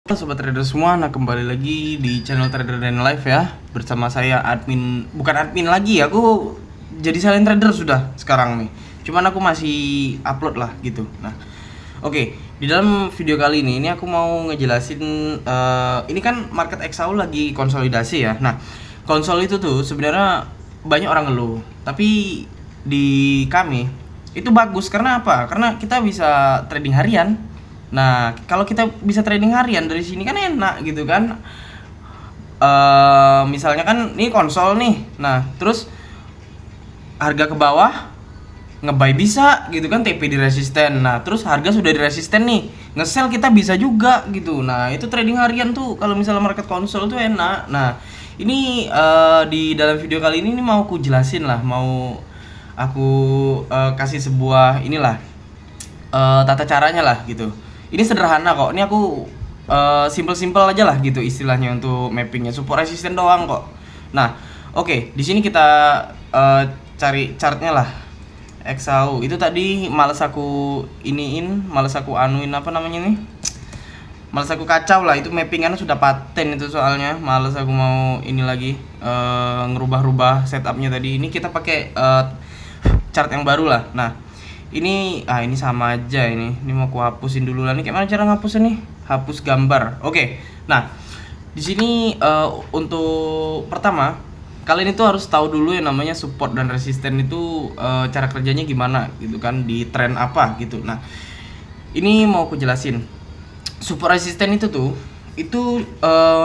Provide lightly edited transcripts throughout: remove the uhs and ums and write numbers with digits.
Halo Sobat Trader semua, nah kembali lagi di channel Trader dan Live ya. Bersama saya admin, bukan admin lagi, aku jadi silent trader sudah sekarang nih. Cuman aku masih upload lah gitu. Nah, oke, di dalam video kali ini aku mau ngejelasin ini kan market XAU lagi konsolidasi ya. Nah, konsol itu tuh sebenarnya banyak orang ngeluh, tapi di kami itu bagus karena apa? Karena kita bisa trading harian. Nah, kalau kita bisa trading harian dari sini kan enak gitu kan. Misalnya kan ini konsol nih. Nah, terus harga ke bawah nge-buy bisa gitu kan, TP di resisten. Nah, terus harga sudah di resisten nih. Nge-sell kita bisa juga gitu. Nah, itu trading harian tuh kalau misalnya market konsol tuh enak. Nah, ini di dalam video kali ini mau aku jelasin lah, mau aku kasih sebuah inilah tata caranya lah gitu. Ini sederhana kok. Ini aku simple-simple aja lah gitu istilahnya untuk mappingnya. Support resisten doang kok. Nah, oke, di sini kita cari chartnya lah. XAU itu tadi males aku iniin, males aku anuin apa namanya nih? Males aku kacau lah, itu mappingannya sudah paten itu soalnya. Males aku mau ini lagi ngerubah-rubah setupnya tadi. Ini kita pakai chart yang baru lah. Nah, ini sama aja ini. Ini mau aku hapusin dulu lah nih. Kayak mana cara ngapusnya nih? Hapus gambar. Oke. Nah, di sini untuk pertama, kalian itu harus tahu dulu yang namanya support dan resisten itu cara kerjanya gimana gitu kan, di tren apa gitu. Nah, ini mau aku jelasin. Support resisten itu tuh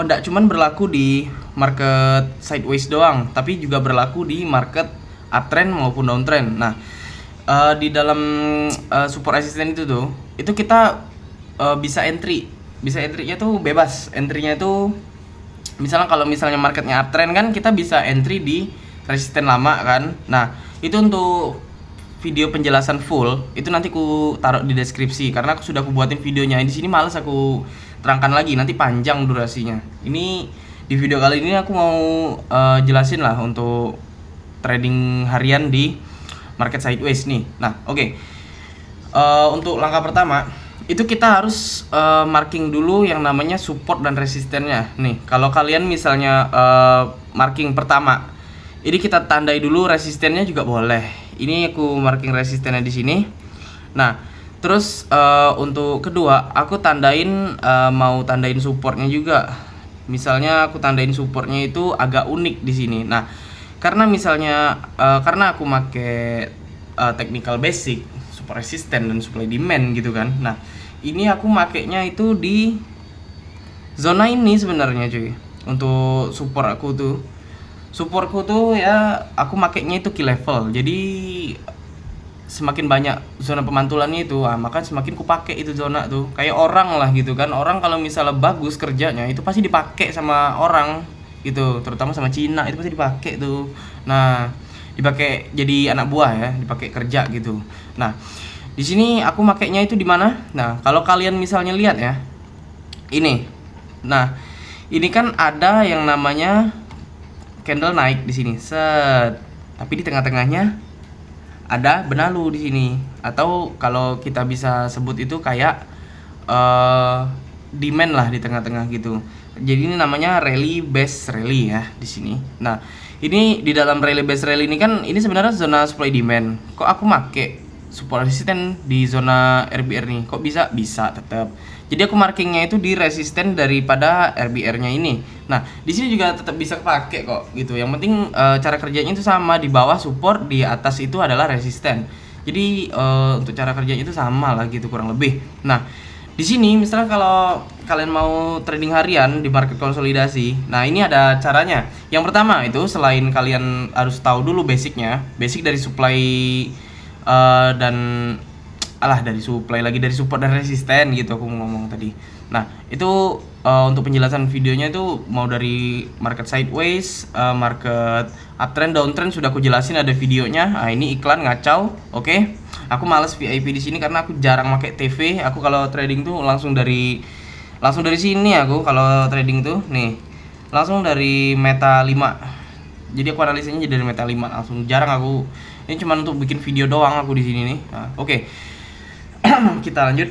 nggak cuman berlaku di market sideways doang, tapi juga berlaku di market uptrend maupun downtrend. Nah, di dalam support resisten itu kita bisa entry-nya tuh bebas. Entry-nya tuh misalnya kalau misalnya marketnya uptrend kan kita bisa entry di resisten lama kan. Nah, itu untuk video penjelasan full itu nanti aku taruh di deskripsi karena aku sudah buatin videonya. Di sini males aku terangkan lagi, nanti panjang durasinya. Ini di video kali ini aku mau jelasin lah untuk trading harian di market sideways nih. Nah, oke. Untuk langkah pertama itu kita harus marking dulu yang namanya support dan resistennya. Nih, kalau kalian misalnya marking pertama, ini kita tandai dulu resistennya juga boleh. Ini aku marking resistennya di sini. Nah, terus untuk kedua aku mau tandain supportnya juga. Misalnya aku tandain supportnya itu agak unik di sini. Nah, karena misalnya karena aku make technical basic, support resisten dan supply demand gitu kan. Nah, ini aku makainya itu di zona ini sebenarnya cuy. Untuk supportku tuh ya aku makainya itu key level. Jadi semakin banyak zona pemantulannya itu, maka semakin ku pakai itu zona tuh. Kayak orang lah gitu kan. Orang kalau misalnya bagus kerjanya itu pasti dipakai sama orang gitu, terutama sama Cina itu pasti dipakai tuh. Nah, dipakai jadi anak buah ya, dipakai kerja gitu. Nah, di sini aku makainya itu di mana? Nah, kalau kalian misalnya lihat ya, ini. Nah, ini kan ada yang namanya candle naik di sini, set. Tapi di tengah-tengahnya ada benalu di sini, atau kalau kita bisa sebut itu kayak demand lah di tengah-tengah gitu. Jadi ini namanya rally base rally ya di sini. Nah, ini di dalam rally base rally ini kan ini sebenarnya zona supply demand. Kok aku make support resisten di zona RBR nih? Kok bisa? Bisa tetap. Jadi aku markingnya itu di resisten daripada RBR-nya ini. Nah, di sini juga tetap bisa kepake kok gitu. Yang penting cara kerjanya itu sama, di bawah support, di atas itu adalah resisten. Jadi untuk cara kerjanya itu sama lah gitu kurang lebih. Nah, di sini misalnya kalau kalian mau trading harian di market konsolidasi, nah ini ada caranya. Yang pertama itu selain kalian harus tahu dulu basicnya, basic dari supply dan dari supply lagi, dari support dan resisten gitu aku mau ngomong tadi. Nah, itu untuk penjelasan videonya itu mau dari market sideways, market uptrend, downtrend sudah aku jelasin, ada videonya. Nah, ini iklan ngacau. Oke. Aku males VIP di sini karena aku jarang pakai TV. Aku kalau trading tuh langsung dari sini aku kalau trading tuh nih. Langsung dari Meta 5. Jadi aku analisanya jadi dari Meta 5 langsung. Jarang aku. Ini cuma untuk bikin video doang aku di sini nih. Nah, oke. Kita lanjut.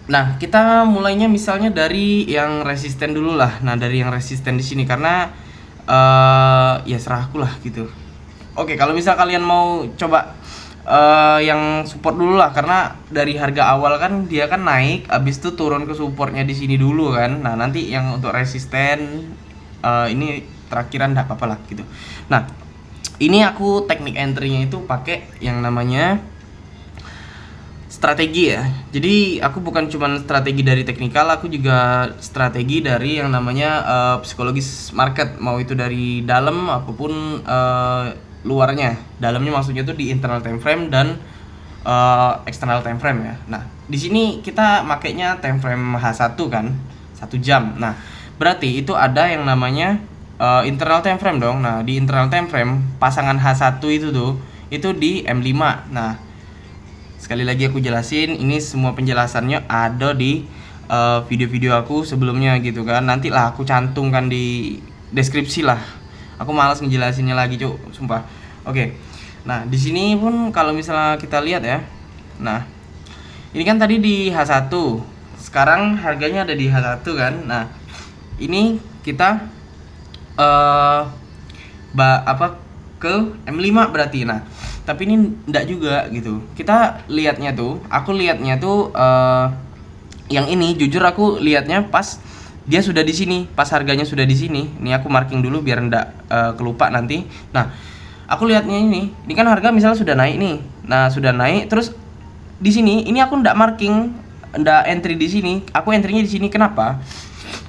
Nah, kita mulainya misalnya dari yang resisten dulu lah. Nah, dari yang resisten di sini karena ya serah aku lah gitu. Oke, kalau misal kalian mau coba yang support dulu lah, karena dari harga awal kan dia kan naik, abis itu turun ke supportnya di sini dulu kan. Nah, nanti yang untuk resisten ini terakhiran enggak apa-apa lah gitu. Nah, ini aku teknik entry-nya itu pakai yang namanya strategi ya. Jadi aku bukan cuma strategi dari teknikal, aku juga strategi dari yang namanya psikologis market, mau itu dari dalam apapun luarnya. Dalamnya maksudnya itu di internal time frame dan external time frame ya. Nah, di sini kita makainya time frame H1 kan, 1 jam. Nah, berarti itu ada yang namanya internal time frame dong. Nah, di internal time frame pasangan H1 itu tuh itu di M5. Nah, sekali lagi aku jelasin, ini semua penjelasannya ada di video-video aku sebelumnya gitu kan. Nanti lah aku cantumkan di deskripsi lah. Aku malas ngejelasinnya lagi, Cuk, sumpah. Oke. Nah, di sini pun kalau misalnya kita lihat ya. Nah, ini kan tadi di H1. Sekarang harganya ada di H1 kan. Nah, ini kita ke M5 berarti. Nah, tapi ini enggak juga gitu. Kita lihatnya tuh, aku lihatnya tuh yang ini jujur aku lihatnya pas dia sudah di sini, pas harganya sudah di sini. Ini aku marking dulu biar enggak kelupa nanti. Nah, aku lihatnya ini kan harga misalnya sudah naik nih. Nah, sudah naik terus di sini ini aku enggak marking, enggak entry di sini. Aku entry-nya di sini. Kenapa?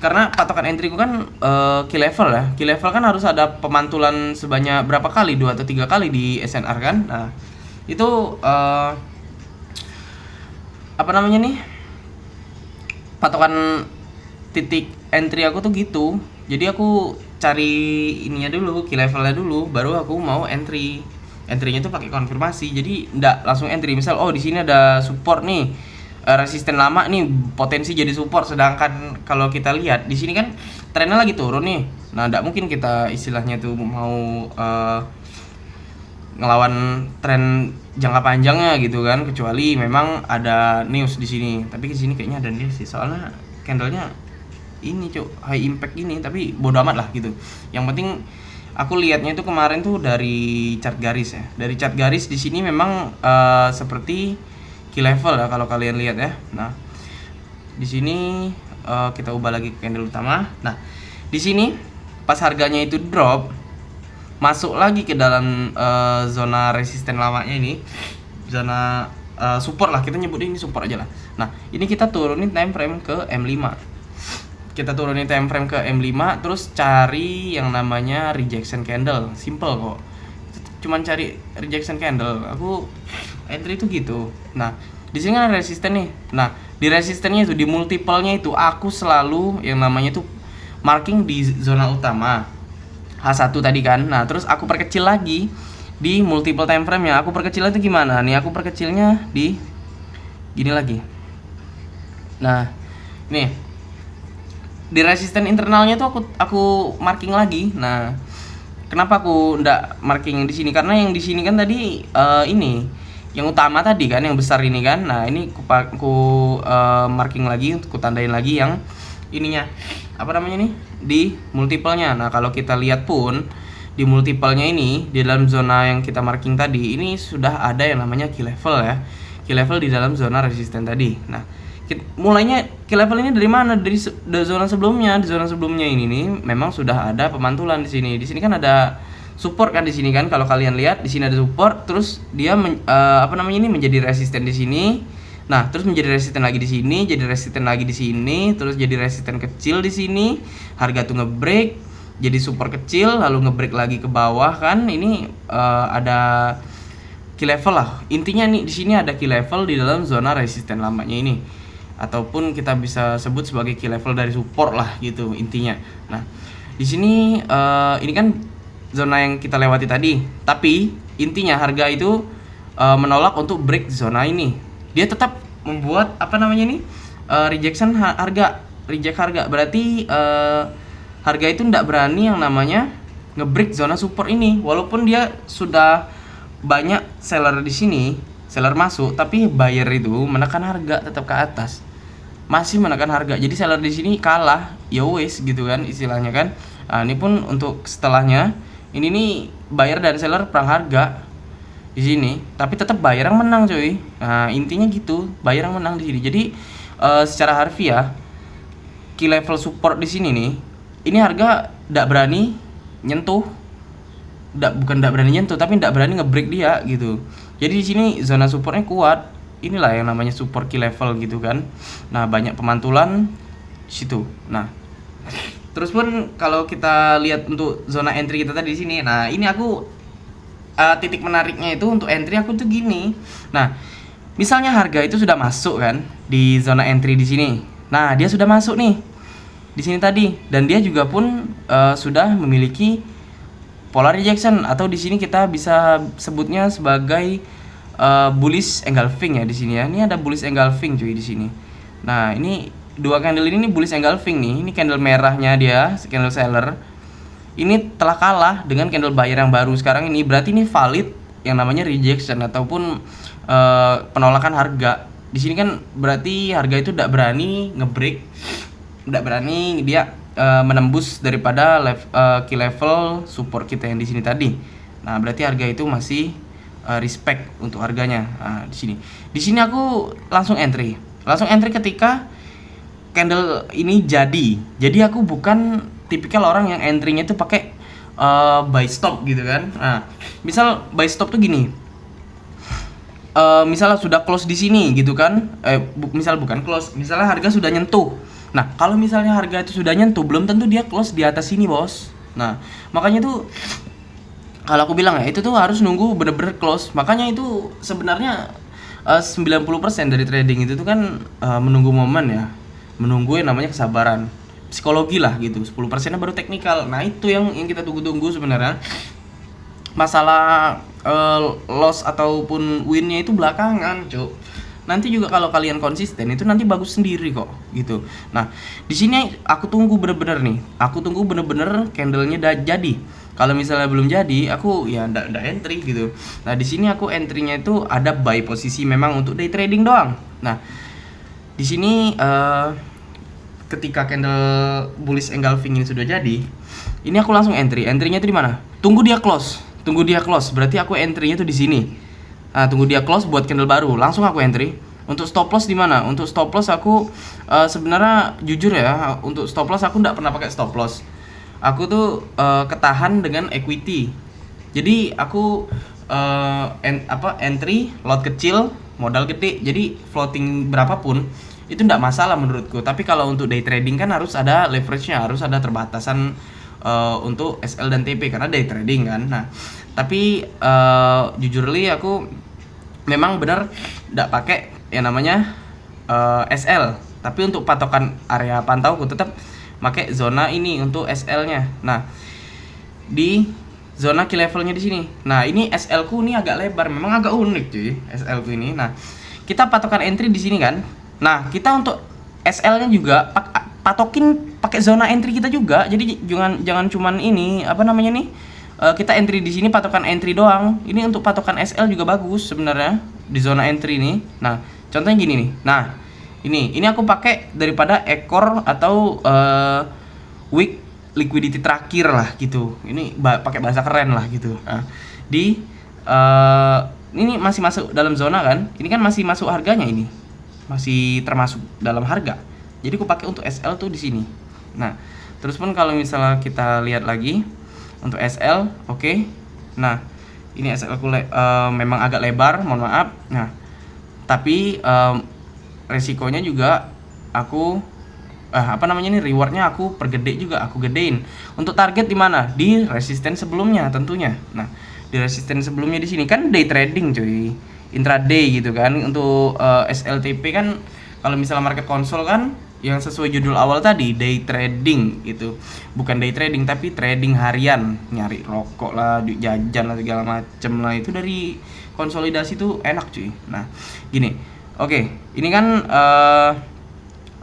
Karena patokan entry ku kan key level ya. Key level kan harus ada pemantulan sebanyak berapa kali, 2 atau 3 kali di SNR kan. Nah, itu apa namanya nih? Patokan titik entry aku tuh gitu. Jadi aku cari ininya dulu, key levelnya dulu, baru aku mau entry. Entry-nya tuh pakai konfirmasi. Jadi ndak langsung entry. Misal oh di sini ada support nih. Resisten lama nih potensi jadi support, sedangkan kalau kita lihat di sini kan trennya lagi turun nih. Nah, tidak mungkin kita istilahnya tuh mau ngelawan tren jangka panjangnya gitu kan, kecuali memang ada news di sini. Tapi di sini kayaknya ada news sih, soalnya candlenya ini Cuk, high impact ini, tapi bodo amat lah gitu. Yang penting aku lihatnya itu kemarin tuh dari chart garis ya. Dari chart garis di sini memang seperti key level ya kalau kalian lihat ya. Nah, di sini kita ubah lagi ke candle utama. Nah, di sini pas harganya itu drop, masuk lagi ke dalam zona resisten lamanya ini, zona support lah, kita nyebut ini support aja lah. Nah, ini kita turunin time frame ke M5. Kita turunin time frame ke M5 terus cari yang namanya rejection candle. Simple kok. Cuman cari rejection candle. Aku entry itu gitu. Nah, di sini kan ada resisten nih. Nah, di resistennya itu, di multiple-nya itu aku selalu yang namanya tuh marking di zona utama H1 tadi kan. Nah, terus aku perkecil lagi di multiple time frame-nya. Aku perkecil itu gimana? Nih, aku perkecilnya di gini lagi. Nah, nih. Di resisten internalnya tuh aku marking lagi. Nah, kenapa aku ndak marking di sini? Karena yang di sini kan tadi ini yang utama tadi kan, yang besar ini kan. Nah, ini aku marking lagi, aku tandain lagi yang ininya. Apa namanya nih? Di multiple-nya. Nah, kalau kita lihat pun di multiple-nya ini di dalam zona yang kita marking tadi, ini sudah ada yang namanya key level ya. Key level di dalam zona resisten tadi. Nah, mulainya key level ini dari mana? Dari zona sebelumnya. Di zona sebelumnya ini nih memang sudah ada pemantulan di sini. Di sini kan ada support kan di sini kan, kalau kalian lihat di sini ada support, terus dia ini menjadi resisten di sini. Nah, terus menjadi resisten lagi di sini, jadi resisten lagi di sini, terus jadi resisten kecil di sini. Harga tuh nge-break, jadi support kecil, lalu nge-break lagi ke bawah kan. Ini ada key level lah. Intinya nih di sini ada key level di dalam zona resisten lamanya ini. Ataupun kita bisa sebut sebagai key level dari support lah gitu intinya. Nah, di sini ini kan zona yang kita lewati tadi, tapi intinya harga itu menolak untuk break zona ini. Dia tetap membuat rejection harga, reject harga. Berarti harga itu tidak berani yang namanya ngebreak zona support ini, walaupun dia sudah banyak seller di sini, seller masuk, tapi buyer itu menekan harga tetap ke atas. masih menekan harga. Jadi seller di sini kalah, ya wes gitu kan istilahnya kan. Nah, ini pun untuk setelahnya ini nih buyer dan seller perang harga di sini, tapi tetap buyer yang menang cuy. Nah, intinya gitu, buyer yang menang di sini. Jadi secara harfiah key level support di sini nih, ini harga ndak berani nyentuh, bukan ndak berani nyentuh, tapi ndak berani ngebreak dia gitu. Jadi di sini zona supportnya kuat. Inilah yang namanya support key level gitu kan. Nah, banyak pemantulan di situ. Nah, terus pun kalau kita lihat untuk zona entry kita tadi di sini. Nah, ini aku titik menariknya itu untuk entry aku tuh gini. Nah, misalnya harga itu sudah masuk kan di zona entry di sini. Nah, dia sudah masuk nih di sini tadi, dan dia juga pun sudah memiliki polar rejection, atau di sini kita bisa sebutnya sebagai bullish engulfing ya di sini ya. Ini ada bullish engulfing cuy di sini. Nah, ini dua candle ini bullish engulfing nih. Ini candle merahnya dia, candle seller. Ini telah kalah dengan candle buyer yang baru sekarang ini. Berarti ini valid yang namanya rejection ataupun penolakan harga. Di sini kan berarti harga itu tidak berani ngebreak, tidak berani dia menembus daripada key level support kita yang di sini tadi. Nah, berarti harga itu masih respect untuk harganya. Nah, di sini aku langsung entry ketika candle ini jadi aku bukan tipikal orang yang entry-nya itu pakai buy stop gitu kan. Nah, misal buy stop tuh gini, misalnya sudah close di sini gitu kan, misal bukan close, misalnya harga sudah nyentuh. Nah, kalau misalnya harga itu sudah nyentuh, belum tentu dia close di atas sini bos. Nah, makanya tuh kalau aku bilang ya, itu tuh harus nunggu bener-bener close. Makanya itu sebenarnya 90% dari trading itu tuh kan menunggu momen ya, menunggu yang namanya kesabaran, psikologi lah gitu. 10% baru teknikal. Nah, itu yang kita tunggu-tunggu sebenarnya. Masalah loss ataupun winnya itu belakangan, cuk. Nanti juga kalau kalian konsisten itu nanti bagus sendiri kok gitu. Nah, di sini aku tunggu bener-bener nih. Aku tunggu bener-bener candlenya jadi. Kalau misalnya belum jadi, aku ya ndak entry gitu. Nah, di sini aku entry-nya itu ada buy posisi memang untuk day trading doang. Nah, di sini ketika candle bullish engulfing ini sudah jadi, ini aku langsung entry. Entry-nya itu di mana? Tunggu dia close. Berarti aku entry-nya itu di sini. Nah, tunggu dia close buat candle baru, langsung aku entry. Untuk stop loss di mana? Untuk stop loss aku sebenarnya jujur ya, untuk stop loss aku ndak pernah pakai stop loss. Aku tuh ketahan dengan equity. Jadi aku entry lot kecil, modal gede. Jadi floating berapapun itu ndak masalah menurutku. Tapi kalau untuk day trading kan harus ada leverage-nya, harus ada terbatasan untuk SL dan TP karena day trading kan. Nah, tapi jujurly aku memang benar ndak pakai yang namanya SL. Tapi untuk patokan area pantau aku tetap pakai zona ini untuk SL-nya. Nah, di zona key levelnya di sini. Nah, ini SL ku ini agak lebar, memang agak unik cuy SL ku ini. Nah, kita patokan entry di sini kan. Nah, kita untuk SL-nya juga patokin pakai zona entry kita juga. Jadi jangan cuman ini apa namanya nih? Kita entry di sini patokan entry doang. Ini untuk patokan SL juga bagus sebenarnya di zona entry ini. Nah, contohnya gini nih. Nah, ini aku pakai daripada ekor atau week liquidity terakhir lah gitu. Ini pakai bahasa keren lah gitu. Nah, ini masih masuk dalam zona kan? Ini kan masih masuk harganya ini. Masih termasuk dalam harga. Jadi aku pakai untuk SL tuh di sini. Nah, terus pun kalau misalnya kita lihat lagi untuk SL, oke. Nah, ini SL aku memang agak lebar, mohon maaf. Nah, tapi resikonya juga aku rewardnya aku pergede juga, aku gedein. Untuk target di mana? Di resisten sebelumnya tentunya. Nah, di resisten sebelumnya di sini kan day trading cuy, intraday gitu kan. Untuk SLTP kan kalau misalnya market console kan yang sesuai judul awal tadi day trading gitu, bukan day trading tapi trading harian, nyari rokok lah, jajan lah segala macem lah, itu dari konsolidasi tuh enak cuy. Nah, gini. Oke, ini kan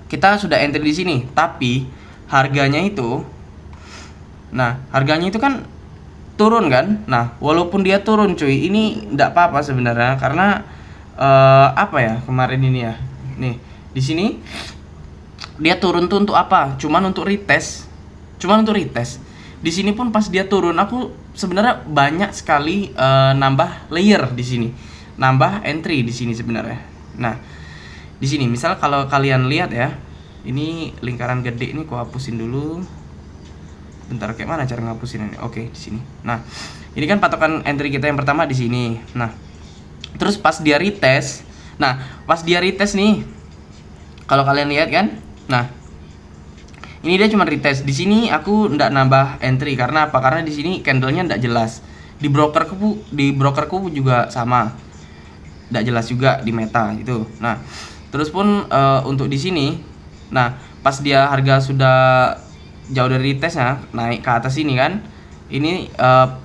kita sudah entry di sini, tapi harganya itu kan turun kan. Nah, walaupun dia turun cuy, ini enggak apa-apa sebenarnya karena kemarin ini ya. Nih, di sini dia turun tuh untuk apa? Cuman untuk retest. Di sini pun pas dia turun, aku sebenarnya banyak sekali nambah layer di sini. Nambah entry di sini sebenarnya. Nah, di sini misal kalau kalian lihat ya, ini lingkaran gede ini aku hapusin dulu. Bentar, kayak mana cara ngapusin ini? Oke, di sini. Nah, ini kan patokan entry kita yang pertama di sini. Nah, terus pas dia retest. Nah, pas dia retest nih, kalau kalian lihat kan, nah ini dia cuma retest. Di sini aku ndak nambah entry karena apa? Karena di sini candlenya ndak jelas. Di brokerku juga sama, ndak jelas juga di meta gitu. Nah, terus pun untuk di sini, nah pas dia harga sudah jauh dari retestnya, naik ke atas ini kan, ini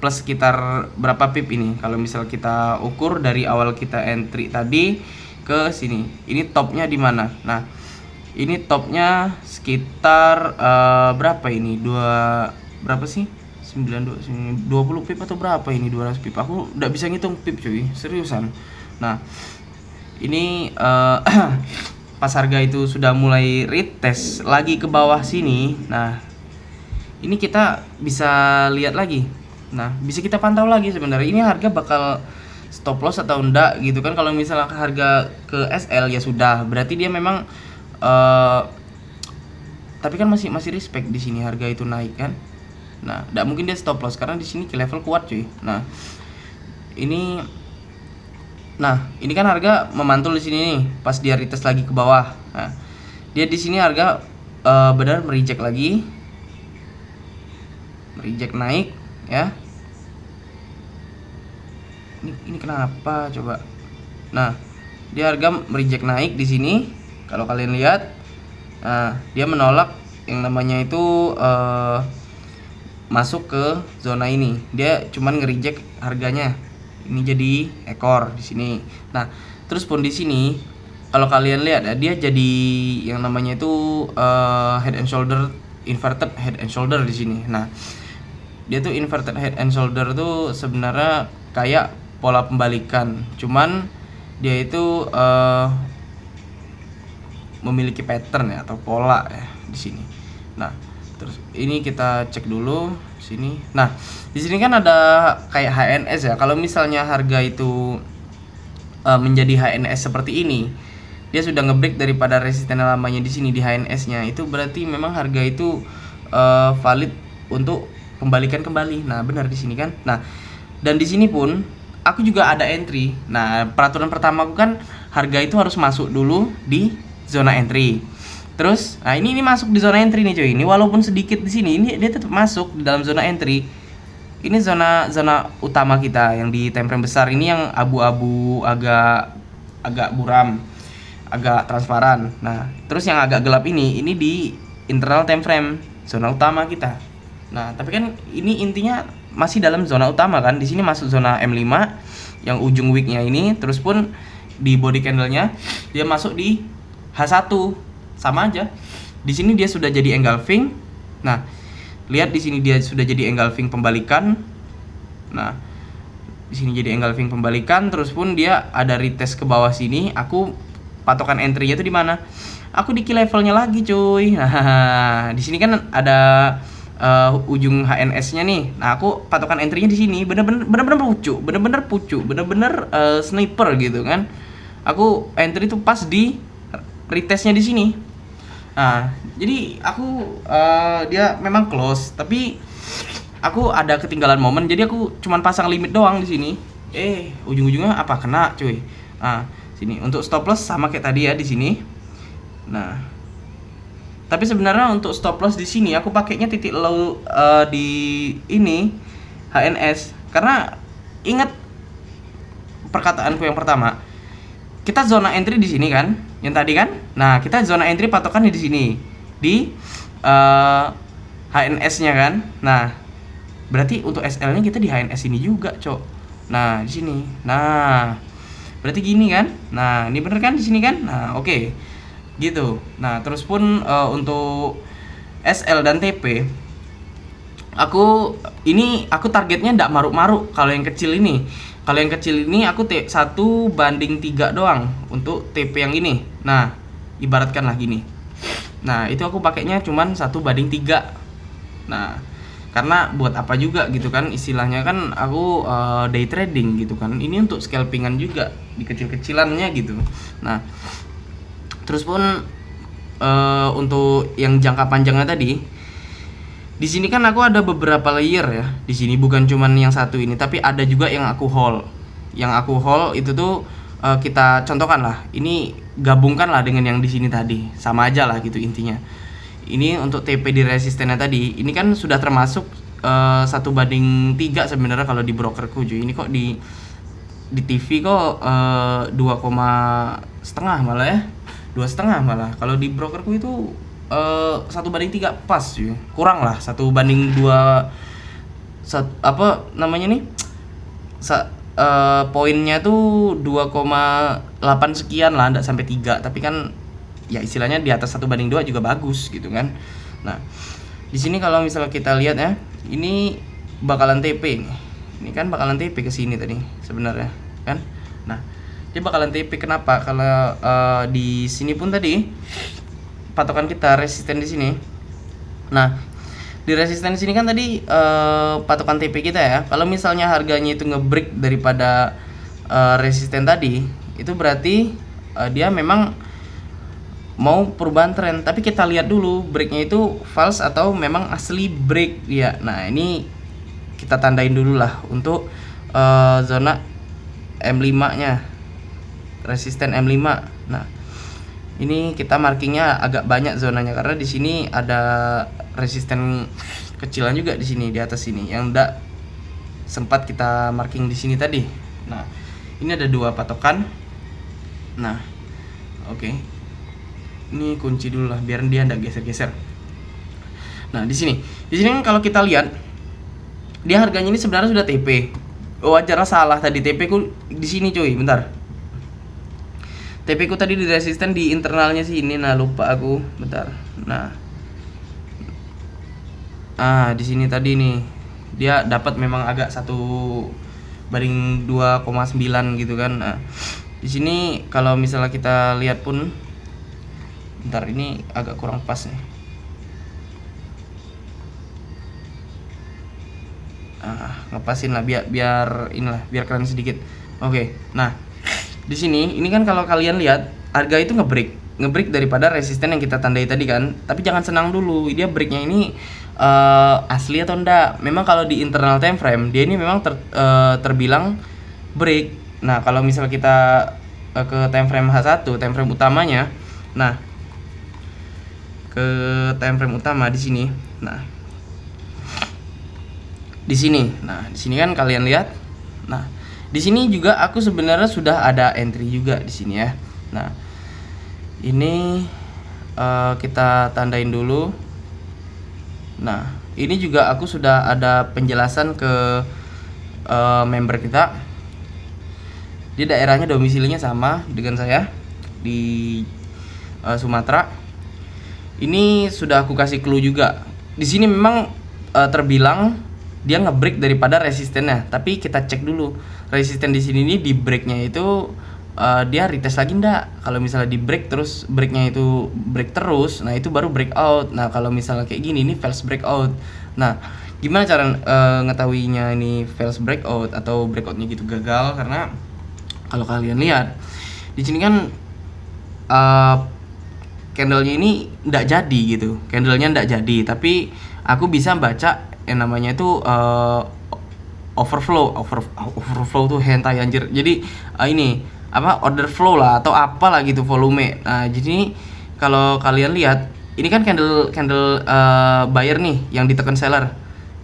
plus sekitar berapa pip ini? Kalau misal kita ukur dari awal kita entry tadi ke sini, ini topnya di mana? Nah, ini topnya sekitar berapa ini? Berapa sih? 20 pip atau berapa ini? 200 pip. Aku udah bisa ngitung pip cuy, seriusan. Nah, ini pas harga itu sudah mulai retest lagi ke bawah sini. Nah, ini kita bisa lihat lagi. Nah, bisa kita pantau lagi sebenarnya. Ini harga bakal stop loss atau enggak gitu kan. Kalau misalnya harga ke SL ya sudah, berarti dia memang tapi kan masih respect di sini harga itu naik kan. Nah, enggak mungkin dia stop loss karena di sini ke level kuat cuy. Nah, ini kan harga memantul di sini nih pas dia retest lagi ke bawah. Nah, dia di sini harga benar mereject lagi. Reject naik ya. Ini kenapa coba? Nah, dia harga mereject naik di sini. Kalau kalian lihat, nah, dia menolak yang namanya itu masuk ke zona ini. Dia cuman nge-reject harganya. Ini jadi ekor di sini. Nah, terus pun di sini kalau kalian lihat ya, dia jadi yang namanya itu head and shoulder, inverted head and shoulder di sini. Nah, dia tuh inverted head and shoulder tuh sebenarnya kayak pola pembalikan, cuman dia itu memiliki pattern ya atau pola ya di sini. Nah, terus ini kita cek dulu sini. Nah, di sini kan ada kayak HNS ya. Kalau misalnya harga itu menjadi HNS seperti ini, dia sudah ngebreak daripada resisten lamanya di sini di HNS-nya. Itu berarti memang harga itu valid untuk pembalikan kembali. Nah, benar di sini kan. Nah, dan di sini pun aku juga ada entry. Nah, peraturan pertama aku kan harga itu harus masuk dulu di zona entry. Terus, nah ini masuk di zona entry nih cuy. Ini walaupun sedikit di sini, ini dia tetap masuk di dalam zona entry. Ini zona utama kita yang di time frame besar ini yang abu-abu agak buram, agak transparan. Nah, terus yang agak gelap ini di internal time frame, zona utama kita. Nah, tapi kan ini intinya masih dalam zona utama kan. Di sini masuk zona M5 yang ujung wick-nya ini, terus pun di body candle-nya dia masuk di H1. Sama aja. Di sini dia sudah jadi engulfing. Nah, lihat di sini dia sudah jadi engulfing pembalikan. Nah, di sini jadi engulfing pembalikan, terus pun dia ada retest ke bawah sini. Aku patokan entry-nya itu di mana? Aku di key levelnya lagi, cuy. Nah, di sini kan ada ujung HNS-nya nih. Nah, aku patokan entry-nya di sini. Bener-bener pucuk, bener-bener sniper gitu kan. Aku entry itu pas di retestnya di sini. Nah, jadi aku dia memang close, tapi aku ada ketinggalan momen. Jadi aku cuman pasang limit doang di sini. Ujung-ujungnya apa kena, cuy. Nah, sini untuk stop loss sama kayak tadi ya di sini. Nah, tapi sebenarnya untuk stop loss di sini aku pakainya titik low di ini HNS karena ingat perkataanku yang pertama. Kita zona entry di sini kan, yang tadi kan. Nah, kita zona entry patokan di sini di HNS-nya kan. Nah, berarti untuk SL-nya kita di HNS ini juga, Cok. Nah, di sini. Nah, berarti gini kan. Nah, ini bener kan di sini kan. Nah, oke. Gitu. Nah, terus pun untuk SL dan TP aku targetnya ndak maruk-maruk. Kalau yang kecil ini aku 1/3 doang untuk TP yang ini. Nah, ibaratkanlah gini. Nah, itu aku pakainya cuman 1:3. Nah, karena buat apa juga gitu kan, istilahnya kan aku day trading gitu kan. Ini untuk scalpingan juga di kecil-kecilannya gitu. Nah, terus pun untuk yang jangka panjangnya tadi, di sini kan aku ada beberapa layer ya. Di sini bukan cuman yang satu ini, tapi ada juga yang aku hold. Yang aku hold itu tuh kita contohkan lah. Ini gabungkan lah dengan yang di sini tadi. Sama aja lah gitu intinya. Ini untuk TP di resistennya tadi. Ini kan sudah termasuk 1:3 sebenarnya kalau di brokerku cuy. Ini kok di TV kok 2,5 malah ya. 2,5 malah. Kalau di brokerku itu 1:3 pas cuy. Kurang lah 1:2 apa namanya nih? Poinnya tuh 2,8 sekian lah, enggak sampai 3, tapi kan ya istilahnya di atas 1:2 juga bagus gitu kan. Nah, di sini kalau misalnya kita lihat ya, ini bakalan TP nih. Ini kan bakalan TP ke sini tadi sebenarnya kan. Nah, dia bakalan TP kenapa? Kalau di sini pun tadi patokan kita resisten di sini. Nah, di resisten di sini kan tadi patokan TP kita ya. Kalau misalnya harganya itu nge-break daripada resisten tadi, itu berarti dia memang mau perubahan tren. Tapi kita lihat dulu breaknya itu false atau memang asli break ya. Nah, ini kita tandain dulu lah untuk zona M5 nya, resisten M5. Nah, ini kita markingnya agak banyak zonanya karena di sini ada resisten kecilan juga di sini, di atas sini yang enggak sempat kita marking di sini tadi. Nah, ini ada 2 patokan. Nah, oke. Ini kunci dulu lah biar dia enggak geser-geser. Nah, di sini kan kalau kita lihat dia harganya ini sebenarnya sudah TP. Wajarnya salah tadi TP ku di sini cuy, bentar. TP ku tadi di resisten di internalnya sini, nah lupa aku, bentar. Nah, di sini tadi nih dia dapat memang agak 1:2,9 gitu kan. Nah, di sini kalau misalnya kita lihat pun, bentar, ini agak kurang pas nih. Ngepasin lah biar inilah biar keren sedikit. Oke. Nah, di sini ini kan kalau kalian lihat harga itu ngebreak daripada resisten yang kita tandai tadi kan. Tapi jangan senang dulu, dia breaknya ini asli atau enggak. Memang kalau di internal time frame dia ini memang terbilang break. Nah, kalau misal kita ke time frame H1, time frame utamanya. Nah, ke time frame utama di sini. Nah, di sini. Nah, di sini kan kalian lihat. Nah, di sini juga aku sebenarnya sudah ada entry juga di sini ya. Nah, ini kita tandain dulu. Nah, ini juga aku sudah ada penjelasan ke member kita. Di daerahnya domisilinya sama dengan saya di Sumatera. Ini sudah aku kasih clue juga. Di sini memang terbilang dia ngebreak daripada resistennya, tapi kita cek dulu resisten di sini nih di breaknya itu dia retest lagi ndak. Kalau misalnya di break terus breaknya itu break terus, nah itu baru breakout. Nah, kalau misalnya kayak gini ini false breakout. Nah, gimana cara ngetahuinya ini false breakout atau breakoutnya gitu gagal? Karena kalau kalian lihat di sini kan candlenya ini ndak jadi gitu, candlenya ndak jadi, tapi aku bisa baca yang namanya itu overflow tuh hentai anjir. Jadi ini apa, order flow lah atau apalah gitu, volume. Nah, jadi kalau kalian lihat ini kan candle buyer nih yang ditekan seller.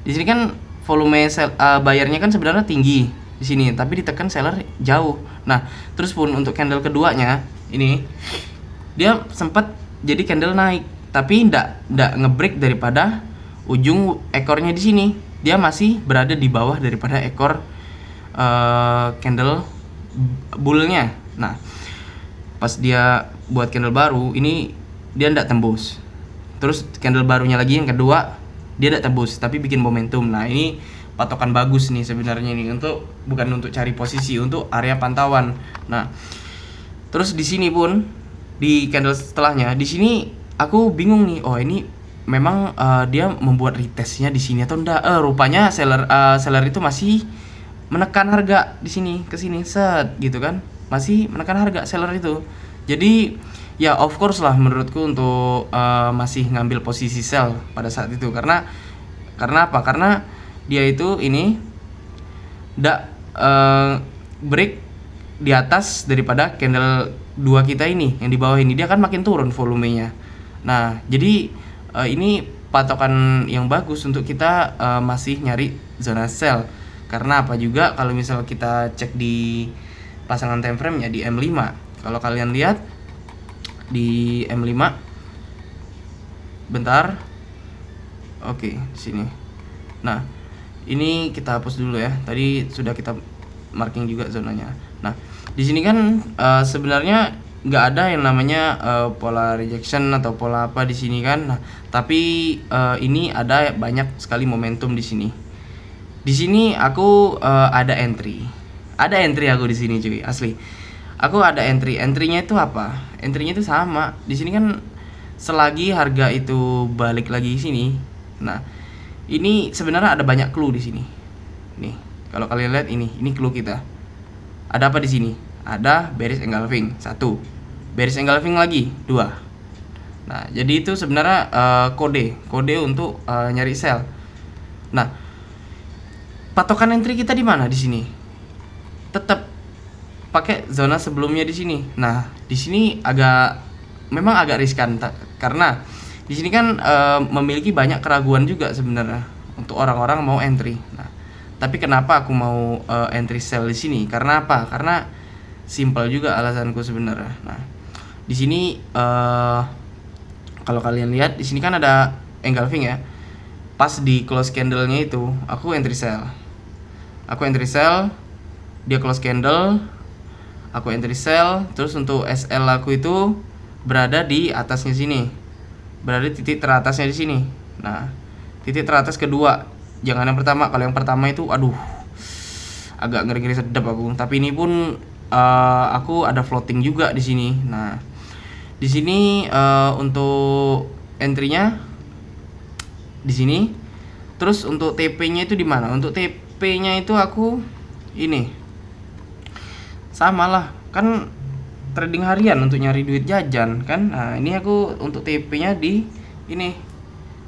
Di sini kan volume buyernya kan sebenarnya tinggi di sini, tapi ditekan seller jauh. Nah, terus pun untuk candle keduanya ini dia sempat jadi candle naik, tapi ndak ngebreak daripada ujung ekornya di sini. Dia masih berada di bawah daripada ekor candle bullnya. Nah, pas dia buat candle baru ini dia ndak tembus. Terus candle barunya lagi yang kedua dia ndak tembus, tapi bikin momentum. Nah, ini patokan bagus nih sebenarnya ini bukan untuk cari posisi, untuk area pantauan. Nah, terus di sini pun di candle setelahnya di sini aku bingung nih, oh ini memang dia membuat retestnya di sini atau enggak. Rupanya seller itu masih menekan harga di sini ke sini set gitu kan, masih menekan harga seller itu. Jadi ya of course lah menurutku untuk masih ngambil posisi sell pada saat itu, karena apa, karena dia itu ini ndak break di atas daripada candle 2 kita ini, yang di bawah ini dia kan makin turun volumenya. Nah jadi ini patokan yang bagus untuk kita masih nyari zona sell. Karena apa juga, kalau misal kita cek di pasangan time frame ya di M5. Kalau kalian lihat di M5, bentar. Oke, sini. Nah, ini kita hapus dulu ya. Tadi sudah kita marking juga zonanya. Nah, di sini kan sebenarnya nggak ada yang namanya pola rejection atau pola apa di sini kan. Nah, tapi ini ada banyak sekali momentum di sini. Di sini aku ada entry. Ada entry aku di sini cuy, asli. Aku ada entry. Entry-nya itu apa? Entry-nya itu sama. Di sini kan selagi harga itu balik lagi di sini. Nah, ini sebenarnya ada banyak clue di sini. Nih, kalau kalian lihat ini clue kita. Ada apa di sini? Ada bearish engulfing, 1. Bearish engulfing lagi, 2. Nah, jadi itu sebenarnya kode untuk nyari sell. Nah, patokan entry kita di mana di sini? Tetap pakai zona sebelumnya di sini. Nah, di sini memang agak riskan karena di sini kan memiliki banyak keraguan juga sebenarnya untuk orang-orang mau entry. Nah, tapi kenapa aku mau entry sell di sini? Karena apa? Karena simple juga alasanku sebenarnya. Nah, di sini kalau kalian lihat di sini kan ada engulfing ya. Pas di close candle-nya itu aku entry sell. Dia close candle, aku entry sell. Terus untuk SL aku itu berada di atasnya sini, berada di titik teratasnya di sini. Nah, titik teratas kedua, jangan yang pertama. Kalau yang pertama itu aduh, agak ngeri-ngeri sedap aku. Tapi ini pun aku ada floating juga di sini. Nah, di sini untuk entry-nya di sini. Terus untuk TP-nya itu di mana? Untuk TP-nya itu aku ini sama lah, kan trading harian untuk nyari duit jajan kan. Nah, ini aku untuk TP-nya di ini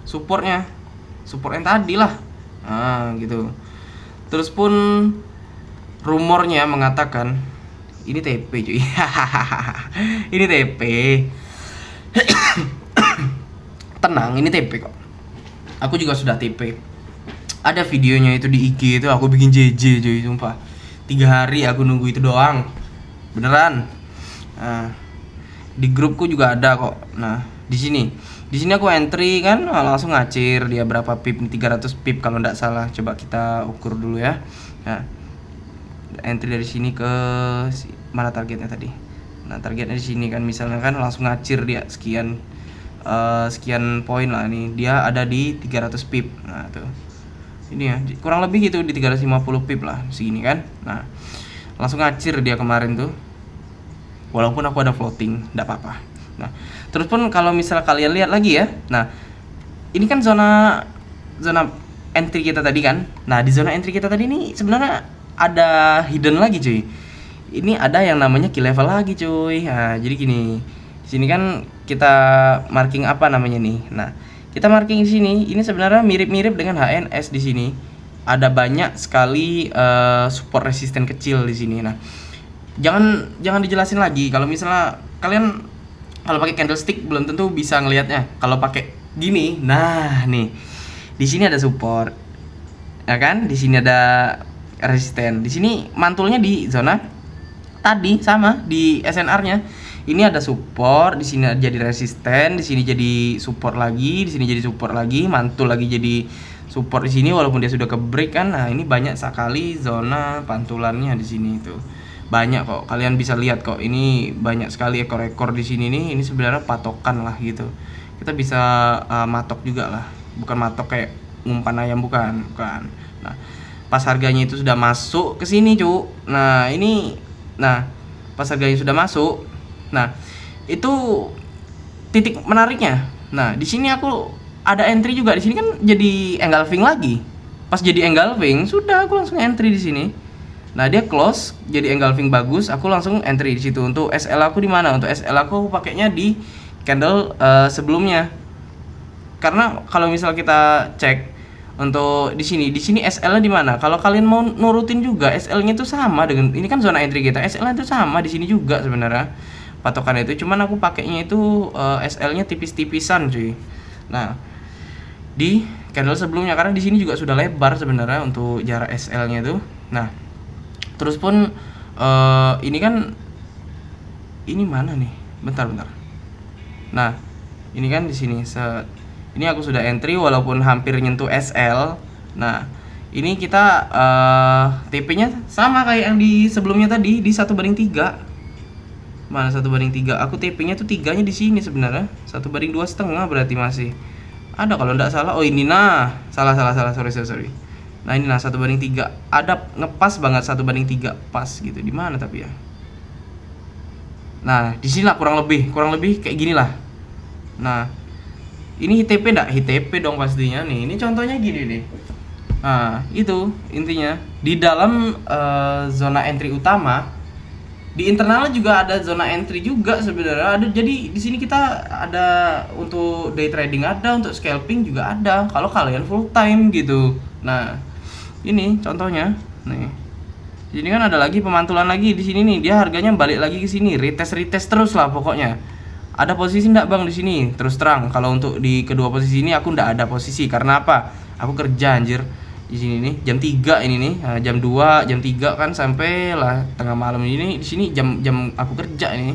support yang tadi lah. Nah, gitu. Terus pun rumornya mengatakan ini TP cuy. Ini TP. Tenang, ini TP kok. Aku juga sudah TP. Ada videonya itu di IG itu aku bikin JJ cuy, sumpah. 3 hari aku nunggu itu doang. Beneran. Nah, di grupku juga ada kok. Nah, di sini aku entry kan langsung ngacir dia berapa pip, 300 pip kalau enggak salah. Coba kita ukur dulu ya. Nah, entry dari sini ke mana targetnya tadi. Nah, targetnya di sini kan misalnya kan langsung ngacir dia sekian poin lah nih. Dia ada di 300 pip. Nah, tuh. Ini ya, kurang lebih gitu di 350 pip lah segini kan. Nah, langsung ngacir dia kemarin tuh. Walaupun aku ada floating, enggak apa-apa. Nah, terus pun kalau misal kalian lihat lagi ya. Nah, ini kan zona entry kita tadi kan. Nah, di zona entry kita tadi ini sebenarnya ada hidden lagi cuy. Ini ada yang namanya key level lagi cuy. Nah, jadi gini. Di sini kan kita marking apa namanya nih. Nah, kita marking di sini. Ini sebenarnya mirip-mirip dengan HNS di sini. Ada banyak sekali support resisten kecil di sini. Nah, jangan dijelasin lagi. Kalau misalnya kalian kalau pakai candlestick belum tentu bisa ngelihatnya. Kalau pakai gini, nah nih. Di sini ada support. Ya kan? Di sini ada resisten. Di sini mantulnya di zona tadi sama di SNR-nya. Ini ada support, di sini jadi resisten, di sini jadi support lagi, di sini jadi support lagi, mantul lagi jadi support di sini walaupun dia sudah ke break kan. Nah, ini banyak sekali zona pantulannya di sini itu. Banyak kok, kalian bisa lihat kok. Ini banyak sekali ekor-ekor di sini nih. Ini sebenarnya patokan lah gitu. Kita bisa matok juga lah. Bukan matok kayak ngumpan ayam, bukan. Nah, pas harganya itu sudah masuk ke sini, Cuk. Nah, pas harganya sudah masuk. Nah, itu titik menariknya. Nah, di sini aku ada entry juga. Di sini kan jadi engulfing lagi. Pas jadi engulfing, sudah aku langsung entry di sini. Nah, dia close jadi engulfing bagus, aku langsung entry di situ. Untuk SL aku di mana? Untuk SL aku pakainya di candle sebelumnya. Karena kalau misal kita cek untuk di sini SL-nya di mana? Kalau kalian mau nurutin juga SL-nya itu sama dengan ini kan zona entry kita. SL-nya itu sama di sini juga sebenarnya. Patokan itu cuman aku pakainya itu SL-nya tipis-tipisan, cuy. Nah, di candle sebelumnya karena di sini juga sudah lebar sebenarnya untuk jarak SL-nya itu. Nah, terus pun ini kan ini mana nih? Bentar. Nah, ini kan di sini ini aku sudah entry walaupun hampir nyentuh SL. Nah, ini kita TP-nya sama kayak yang di sebelumnya tadi di 1/3. Mana 1/3? Aku TP-nya tuh 3-nya di sini sebenarnya. 1/2,5 berarti masih. Ada kalau enggak salah. Oh, ini nah. Salah. Sorry. Nah, ini nah 1/3. Ada ngepas banget 1/3 pas gitu. Di mana tapi ya? Nah, di sini lah kurang lebih kayak gini lah. Nah, ini HTP enggak? HTP dong pastinya nih. Ini contohnya gini nih. Nah, itu intinya di dalam zona entry utama. Di internalnya juga ada zona entry juga sebenarnya. Ada, jadi di sini kita ada untuk day trading, ada untuk scalping juga ada. Kalau kalian full time gitu. Nah, ini contohnya. Nih. Ini kan ada lagi pemantulan lagi di sini nih. Dia harganya balik lagi ke sini, retest terus lah pokoknya. Ada posisi enggak Bang di sini? Terus terang, kalau untuk di kedua posisi ini aku enggak ada posisi. Karena apa? Aku kerja anjir. Di sini nih jam 3 ini nih. Nah, jam 2, jam 3 kan sampai lah tengah malam ini. Di sini jam aku kerja ini.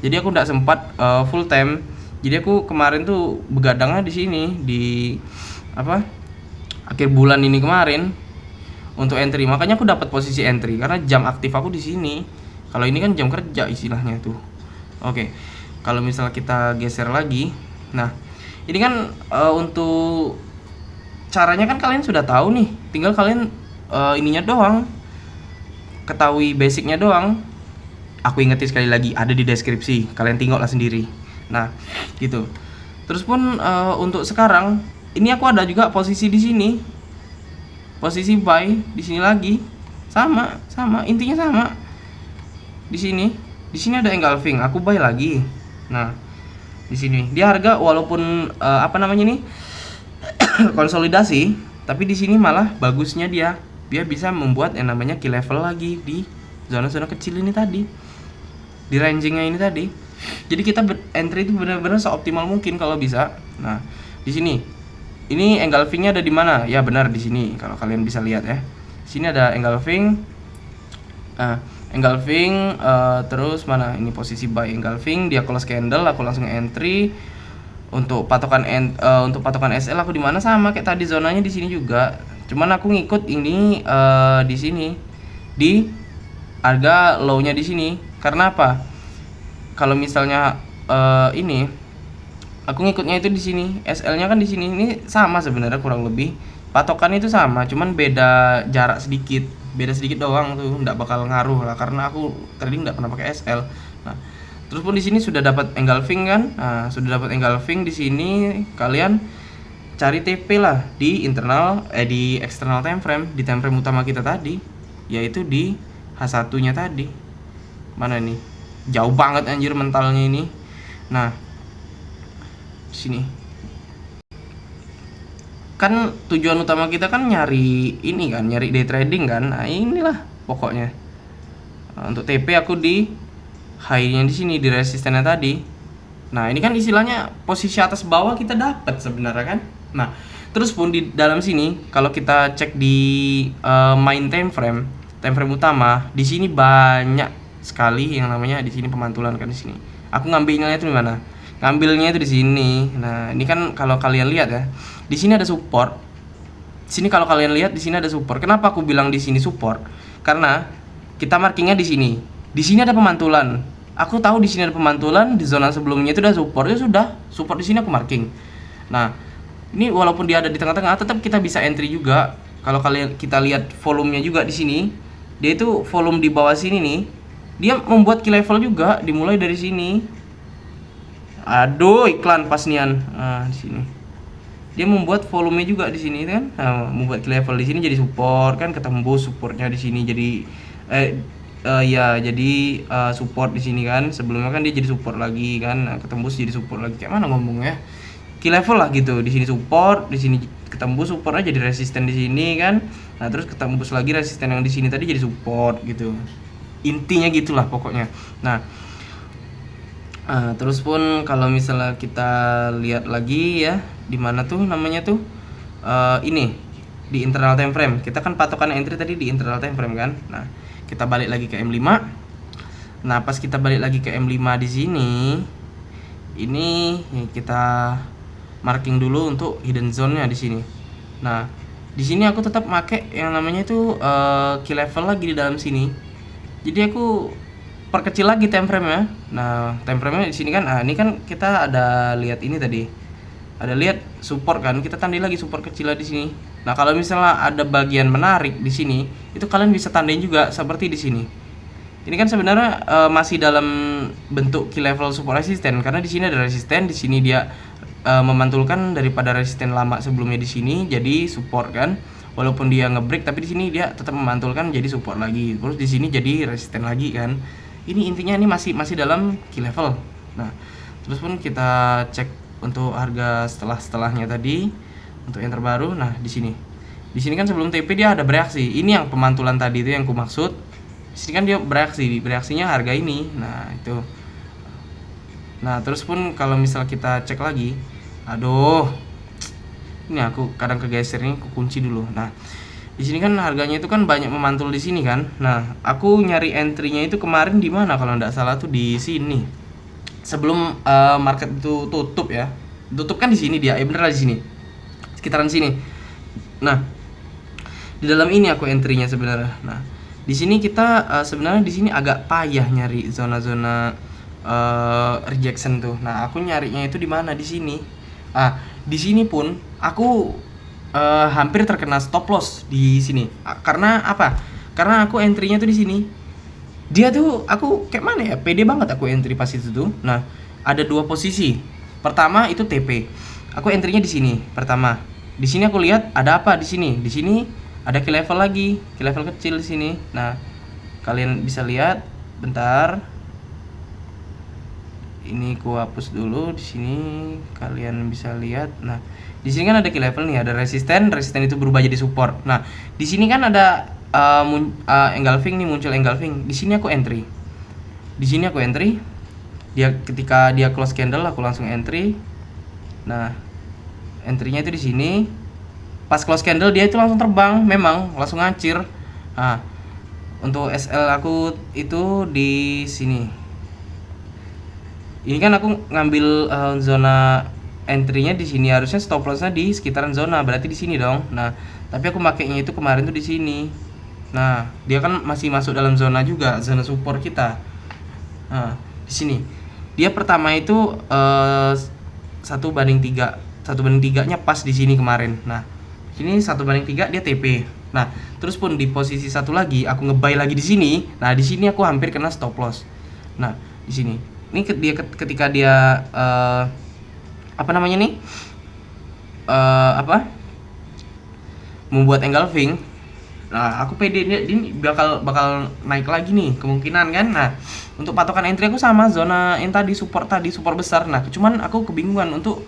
Jadi aku enggak sempat full time. Jadi aku kemarin tuh begadangnya di sini di apa? Akhir bulan ini kemarin untuk entry. Makanya aku dapat posisi entry karena jam aktif aku di sini. Kalau ini kan jam kerja istilahnya tuh. Oke. Kalau misal kita geser lagi. Nah, ini kan untuk caranya kan kalian sudah tahu nih. Tinggal kalian ininya doang. Ketahui basicnya doang. Aku ingetin sekali lagi, ada di deskripsi. Kalian tinggallah sendiri. Nah, gitu. Terus pun untuk sekarang ini aku ada juga posisi di sini. Posisi buy di sini lagi. Sama, intinya sama. Di sini ada engulfing, aku buy lagi. Nah, di sini dia harga walaupun apa namanya nih? konsolidasi, tapi di sini malah bagusnya dia bisa membuat yang namanya key level lagi di zona-zona kecil ini tadi. Di rangingnya ini tadi. Jadi kita entry itu benar-benar seoptimal mungkin kalau bisa. Nah, di sini ini engulfingnya ada di mana? Ya benar di sini kalau kalian bisa lihat ya. Di sini ada engulfing. Terus mana? Ini posisi buy engulfing, dia close candle, aku langsung entry. Untuk patokan SL aku di mana sama kayak tadi zonanya di sini juga. Cuman aku ngikut ini di sini di harga low-nya di sini. Karena apa? Kalau misalnya ini aku ngikutnya itu di sini, SL-nya kan di sini. Ini sama sebenarnya kurang lebih. Patokan itu sama, cuman beda jarak sedikit. Beda sedikit doang tuh, enggak bakal ngaruh lah karena aku trading enggak pernah pakai SL. Nah, terus pun di sini sudah dapat engulfing kan? Nah, sudah dapat engulfing di sini kalian cari TP lah di internal di external time frame, di time frame utama kita tadi, yaitu di H1-nya tadi. Mana nih? Jauh banget anjir mentalnya ini. Nah, sini. Kan tujuan utama kita kan nyari ini kan, nyari day trading kan. Nah, inilah pokoknya. Nah, untuk TP aku di high-nya di sini di resistennya tadi. Nah, ini kan istilahnya posisi atas bawah kita dapat sebenarnya kan. Nah, terus pun di dalam sini kalau kita cek di main time frame utama, di sini banyak sekali yang namanya di sini pemantulan kan di sini. Aku ngambilnya itu di mana? Ngambilnya itu di sini. Nah, ini kan kalau kalian lihat ya, di sini ada support. Di sini kalau kalian lihat di sini ada support. Kenapa aku bilang di sini support? Karena kita markingnya di sini. Di sini ada pemantulan. Aku tahu di sini ada pemantulan, di zona sebelumnya itu udah support, ya sudah. Support di sini aku marking. Nah, ini walaupun dia ada di tengah-tengah, tetap kita bisa entry juga. Kalau kita lihat volumenya juga di sini, dia itu volume di bawah sini nih. Dia membuat key level juga dimulai dari sini. Aduh, iklan pas nian. Di sini. Dia membuat volume juga di sini kan. Nah, membuat key level di sini jadi support kan, ketembus supportnya di sini jadi ya jadi support di sini kan. Sebelumnya kan dia jadi support lagi kan. Nah, ketembus jadi support lagi. Kayak mana ngomongnya? Key level lah gitu. Di sini support, di sini ketembus supportnya jadi resisten di sini kan. Nah, terus ketembus lagi resisten yang di sini tadi jadi support gitu. Intinya gitulah pokoknya. Nah, terus pun kalau misalnya kita lihat lagi ya, di mana tuh namanya tuh ini di internal time frame. Kita kan patokan entry tadi di internal time frame kan. Nah, kita balik lagi ke M5. Nah, pas kita balik lagi ke M5 di sini, ini kita marking dulu untuk hidden zone-nya di sini. Nah, di sini aku tetap pakai yang namanya itu key level lagi di dalam sini. Jadi aku perkecil lagi time frame ya. Nah, time frame-nya di sini kan, ini kan kita ada lihat ini tadi. Ada lihat support kan, kita tandai lagi support kecil di sini. Nah, kalau misalnya ada bagian menarik di sini, itu kalian bisa tandain juga seperti di sini. Ini kan sebenarnya masih dalam bentuk key level support resisten karena di sini ada resisten, di sini dia memantulkan daripada resisten lama sebelumnya di sini jadi support kan. Walaupun dia ngebreak tapi di sini dia tetap memantulkan jadi support lagi. Terus di sini jadi resisten lagi kan. Ini intinya ini masih dalam key level. Nah, terus pun kita cek untuk harga setelahnya tadi untuk yang terbaru. Nah, di sini kan sebelum TP dia ada bereaksi. Ini yang pemantulan tadi itu yang ku maksud. Di sini kan dia bereaksinya harga ini. Nah, itu. Nah, terus pun kalau misal kita cek lagi, aduh. Ini aku kadang kegeser ini, aku kunci dulu. Nah, di sini kan harganya itu kan banyak memantul di sini kan. Nah, aku nyari entry-nya itu kemarin di mana kalau nggak salah tuh di sini. Sebelum market itu tutup ya. Tutup kan di sini dia, bener di sini. Sekitaran sini. Nah, di dalam ini aku entry-nya sebenarnya. Nah, di sini kita sebenarnya di sini agak payah nyari zona-zona rejection tuh. Nah, aku nyarinya itu di mana? Di sini. Di sini pun aku hampir terkena stop loss di sini. Karena apa? Karena aku entry-nya tuh di sini. Dia tuh aku kayak mana ya? Pede banget aku entry pas itu tuh. Nah, ada dua posisi. Pertama itu TP. Aku entry-nya di sini pertama. Di sini aku lihat ada apa di sini? Di sini ada key level lagi, key level kecil di sini. Nah, kalian bisa lihat bentar. Ini ku hapus dulu di sini, kalian bisa lihat. Nah, di sini kan ada key level nih, ada resisten itu berubah jadi support. Nah, di sini kan ada engulfing nih, muncul engulfing. Di sini aku entry. Dia ketika dia close candle aku langsung entry. Nah, entry-nya itu di sini. Pas close candle dia itu langsung terbang, memang langsung ngancir. Nah, untuk SL aku itu di sini. Ini kan aku ngambil zona entry-nya di sini, harusnya stop loss-nya di sekitaran zona, berarti di sini dong. Nah, tapi aku makainya itu kemarin tuh di sini. Nah, dia kan masih masuk dalam zona juga, zona support kita. Nah, di sini. Dia pertama itu 1/3. 1/3-nya pas di sini kemarin. Nah, sini 1/3 dia TP. Nah, terus pun di posisi satu lagi aku nge-buy lagi di sini. Nah, di sini aku hampir kena stop loss. Nah, di sini. Ini dia ketika dia membuat engulfing. Nah, aku pede ini bakal naik lagi nih kemungkinan kan. Nah, untuk patokan entry aku sama zona yang tadi support besar. Nah, cuman aku kebingungan untuk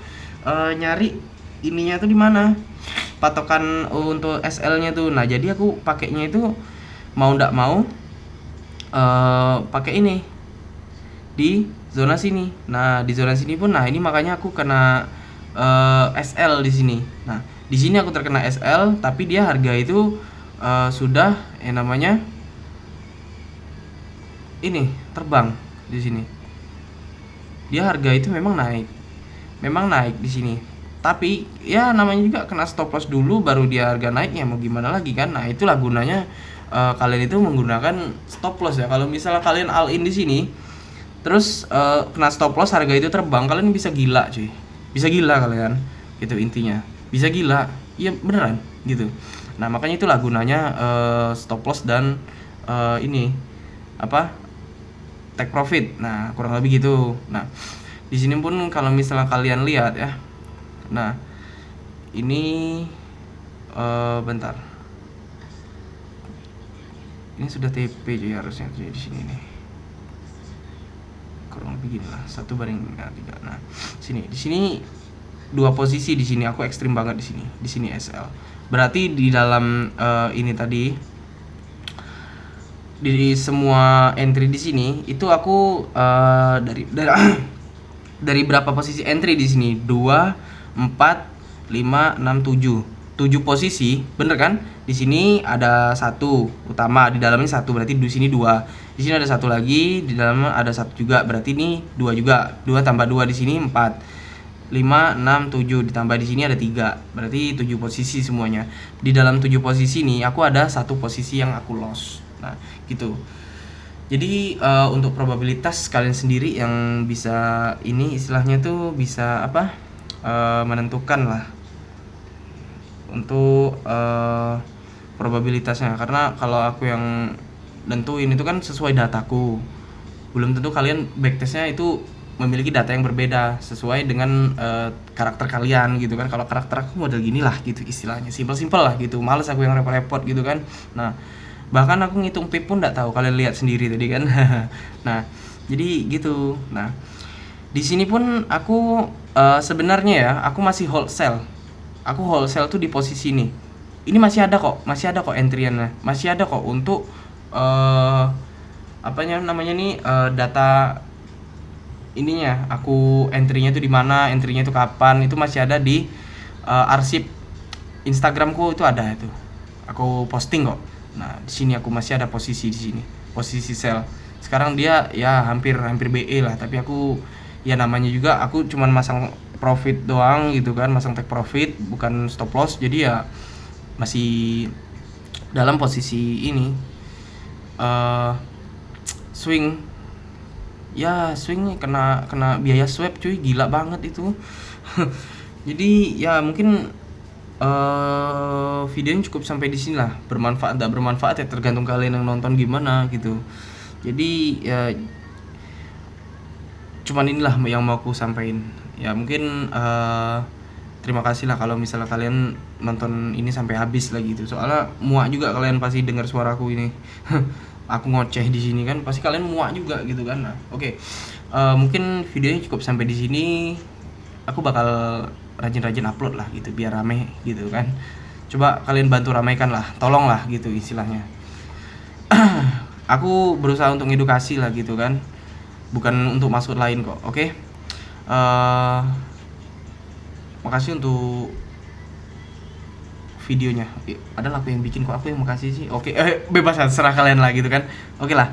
nyari ininya tuh di mana. Patokan untuk SL-nya tuh. Nah, jadi aku pakainya itu mau ndak mau pakai ini di zona sini. Nah, di zona sini pun ini makanya aku kena SL di sini. Nah, di sini aku terkena SL tapi dia harga itu sudah namanya ini terbang di sini. Dia harga itu memang naik di sini. Tapi ya namanya juga kena stop loss dulu baru dia harga naik, ya mau gimana lagi kan. Nah, itulah gunanya kalian itu menggunakan stop loss ya. Kalau misalnya kalian all in di sini terus kena stop loss harga itu terbang, kalian bisa gila cuy. Bisa gila kalian. Gitu intinya. Bisa gila. Iya beneran gitu. Nah, makanya itulah gunanya stop loss dan take profit. Nah, kurang lebih gitu. Nah, Di sini pun kalau misalnya kalian lihat ya. Nah, ini bentar. Ini sudah TP jadi harusnya jadi di sini nih. Kurang lebih gini lah, 1/3. Nah, di sini 2 posisi di sini aku ekstrim banget di sini. Di sini SL. Berarti di dalam ini tadi di semua entry di sini itu aku dari dari berapa posisi entry di sini? 2, 4, 5, 6, 7. 7 posisi, bener kan? Di sini ada 1 utama, di dalamnya 1, berarti di sini 2. Di sini ada 1 lagi, di dalamnya ada 1 juga, berarti ini 2 juga. 2 tambah 2 di sini 4. 5, 6, 7 ditambah di sini ada 3. Berarti 7 posisi semuanya. Di dalam 7 posisi nih aku ada 1 posisi yang aku lost. Nah, gitu. Jadi untuk probabilitas kalian sendiri yang bisa ini istilahnya tuh bisa apa? Menentukan lah untuk probabilitasnya, karena kalau aku yang nentuin itu kan sesuai dataku, belum tentu kalian backtestnya itu memiliki data yang berbeda sesuai dengan karakter kalian gitu kan. Kalau karakter aku model gini lah gitu istilahnya, simpel lah gitu, males aku yang repot-repot gitu kan. Nah, bahkan aku ngitung pip pun nggak tahu, kalian lihat sendiri tadi kan. Nah, jadi gitu. Nah, di sini pun aku sebenarnya ya aku masih hold sell. Aku hold sell tuh di posisi ini. Ini masih ada kok entry-nya, masih ada kok untuk apanya namanya nih data ininya, aku entry-nya tuh di mana, entry-nya itu kapan, itu masih ada di arsip Instagramku, itu ada itu. Aku posting kok. Nah, di sini aku masih ada posisi di sini, posisi sell. Sekarang dia ya hampir BE lah, tapi aku ya namanya juga aku cuman masang profit doang gitu kan, masang take profit bukan stop loss, jadi ya masih dalam posisi ini swing. Ya swing kena biaya swap cuy, gila banget itu. Jadi ya mungkin videonya cukup sampai di sini lah. Bermanfaat tidak bermanfaat ya tergantung kalian yang nonton gimana gitu. Jadi ya cuman inilah yang mau aku sampaikan. Ya mungkin terima kasih lah kalau misalnya kalian nonton ini sampai habis lah gitu. Soalnya muak juga kalian pasti dengar suaraku ini. Aku ngoceh di sini kan, pasti kalian muak juga gitu kan. Nah, oke. Mungkin videonya cukup sampai di sini. Aku bakal rajin-rajin upload lah gitu biar rame gitu kan. Coba kalian bantu ramaikan lah, tolong lah gitu istilahnya. Aku berusaha untuk ngedukasi lah gitu kan, bukan untuk maksud lain kok. Oke. Makasih untuk videonya. Adalah aku yang bikin, kok aku yang makasih sih. Oke, bebas serah kalian lah gitu kan. Oke lah.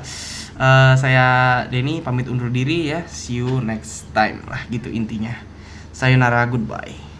Saya Denny pamit undur diri ya. See you next time lah gitu intinya. Sayonara, goodbye.